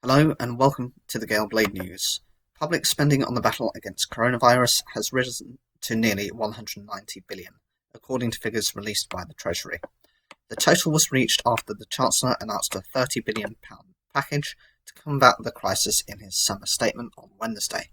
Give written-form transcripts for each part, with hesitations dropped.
Hello and welcome to the Gale Blade News. Public spending on the battle against coronavirus has risen to nearly $190 billion, according to figures released by the Treasury. The total was reached after the Chancellor announced a £30 billion package to combat the crisis in his summer statement on Wednesday.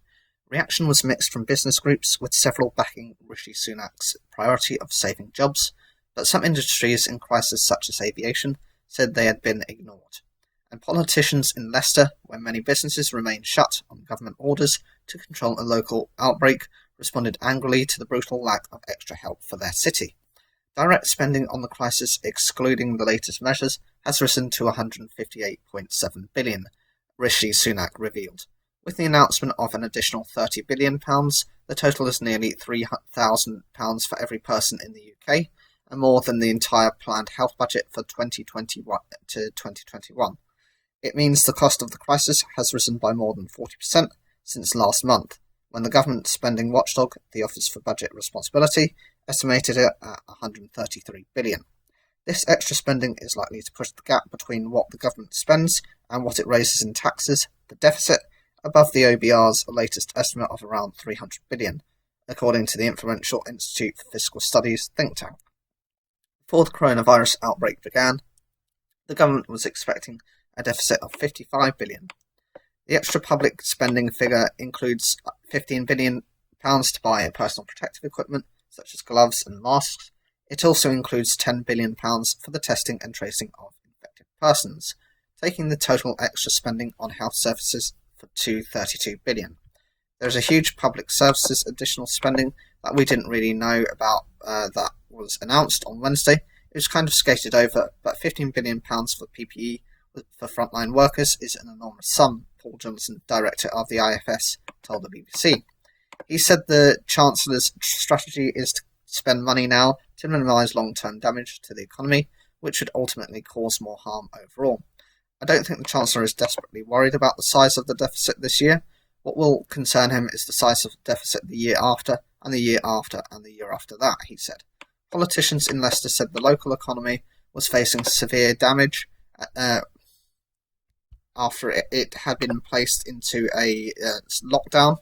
Reaction was mixed from business groups, with several backing Rishi Sunak's priority of saving jobs, but some industries in crisis such as aviation said they had been ignored. And politicians in Leicester, where many businesses remain shut on government orders to control a local outbreak, responded angrily to the brutal lack of extra help for their city. Direct spending on the crisis, excluding the latest measures, has risen to £158.7 billion, Rishi Sunak revealed. With the announcement of an additional £30 billion, the total is nearly £3,000 for every person in the UK, and more than the entire planned health budget for 2021 to 2021. It means the cost of the crisis has risen by more than 40% since last month, when the government spending watchdog, the Office for Budget Responsibility, estimated it at $133 billion. This extra spending is likely to push the gap between what the government spends and what it raises in taxes, the deficit, above the OBR's latest estimate of around $300 billion, according to the influential Institute for Fiscal Studies think tank. Before the coronavirus outbreak began, the government was expecting a deficit of £55 billion. The extra public spending figure includes £15 billion to buy personal protective equipment, such as gloves and masks. It also includes £10 billion for the testing and tracing of infected persons, taking the total extra spending on health services to £32 billion. There is a huge public services additional spending that we didn't really know about that was announced on Wednesday. It was kind of skated over, but £15 billion for PPE for frontline workers is an enormous sum, Paul Johnson, director of the IFS, told the BBC. He said the Chancellor's strategy is to spend money now to minimise long-term damage to the economy, which would ultimately cause more harm overall. I don't think the Chancellor is desperately worried about the size of the deficit this year. What will concern him is the size of the deficit the year after, and the year after, and the year after that, he said. Politicians in Leicester said the local economy was facing severe damage after it had been placed into a lockdown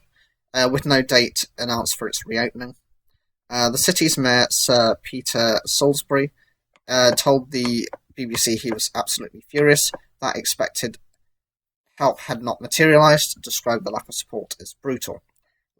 with no date announced for its reopening. The city's mayor, Sir Peter Salisbury, told the BBC he was absolutely furious that expected help had not materialised, described the lack of support as brutal.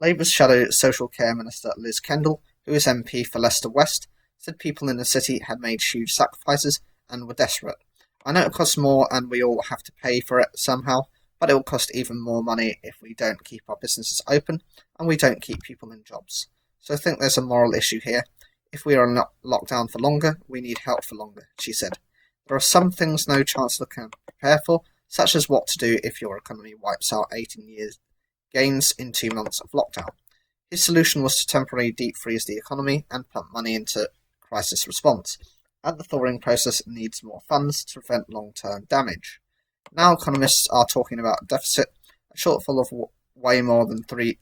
Labour's Shadow Social Care Minister Liz Kendall, who is MP for Leicester West, said people in the city had made huge sacrifices and were desperate. I know it costs more and we all have to pay for it somehow, but it will cost even more money if we don't keep our businesses open and we don't keep people in jobs. So I think there's a moral issue here. If we are in lockdown for longer, we need help for longer, she said. There are some things no Chancellor can prepare for, such as what to do if your economy wipes out 18 years' gains in 2 months of lockdown. His solution was to temporarily deep freeze the economy and pump money into crisis response. And the thawing process needs more funds to prevent long-term damage. Now economists are talking about a deficit, a shortfall of way more than £300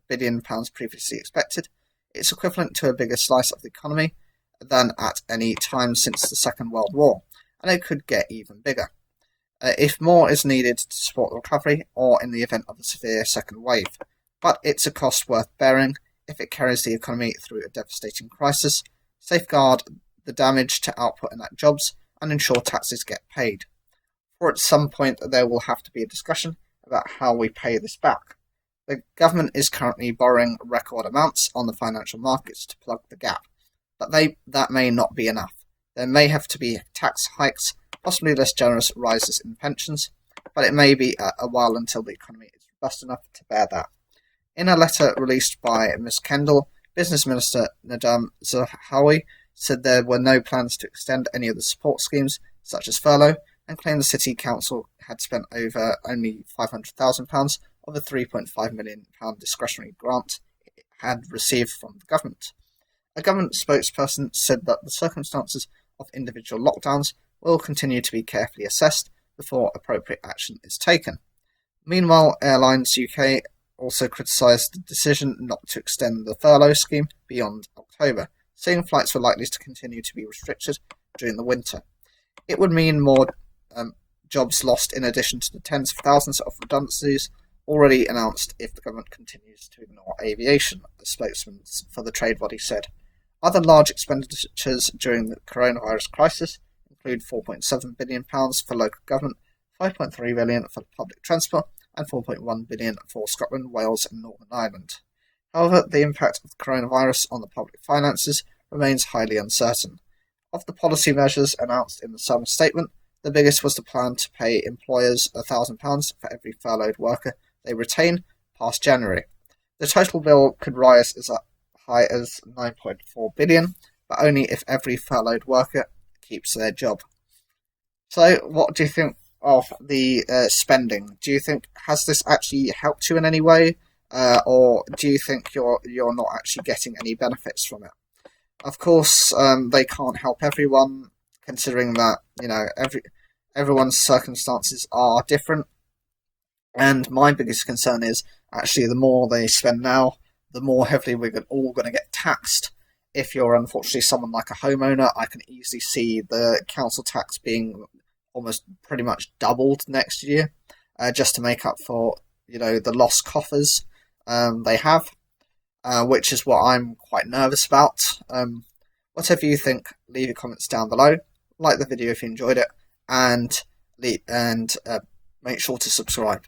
billion previously expected. It's equivalent to a bigger slice of the economy than at any time since the Second World War, and it could get even bigger. If more is needed to support the recovery, or in the event of a severe second wave. But it's a cost worth bearing if it carries the economy through a devastating crisis, safeguard the damage to output and jobs, and ensure taxes get paid. For at some point there will have to be a discussion about how we pay this back. The government is currently borrowing record amounts on the financial markets to plug the gap, but that may not be enough. There may have to be tax hikes, possibly less generous rises in pensions, but it may be a while until the economy is robust enough to bear that. In a letter released by Ms Kendall, Business Minister Nadhim Zahawi said there were no plans to extend any of the support schemes, such as furlough, and claimed the City Council had spent over only £500,000 of a £3.5 million discretionary grant it had received from the government. A government spokesperson said that the circumstances of individual lockdowns will continue to be carefully assessed before appropriate action is taken. Meanwhile, Airlines UK also criticised the decision not to extend the furlough scheme beyond October, saying flights were likely to continue to be restricted during the winter. It would mean more jobs lost in addition to the tens of thousands of redundancies already announced if the government continues to ignore aviation, the spokesman for the trade body said. Other large expenditures during the coronavirus crisis include £4.7 billion for local government, £5.3 billion for public transport, and £4.1 billion for Scotland, Wales and Northern Ireland. However, the impact of the coronavirus on the public finances remains highly uncertain. Of the policy measures announced in the summer statement, the biggest was the plan to pay employers £1,000 for every furloughed worker they retain past January. The total bill could rise as high as £9.4 billion, but only if every furloughed worker keeps their job. So, what do you think of the spending? Do you think has this actually helped you in any way, or do you think you're not actually getting any benefits from it? Of course, they can't help everyone, considering that everyone's circumstances are different. And my biggest concern is actually the more they spend now, the more heavily we're all going to get taxed. If you're unfortunately someone like a homeowner, I can easily see the council tax being almost pretty much doubled next year, just to make up for the lost coffers they have, which is what I'm quite nervous about. Whatever you think, leave your comments down below. Like the video if you enjoyed it, and make sure to subscribe.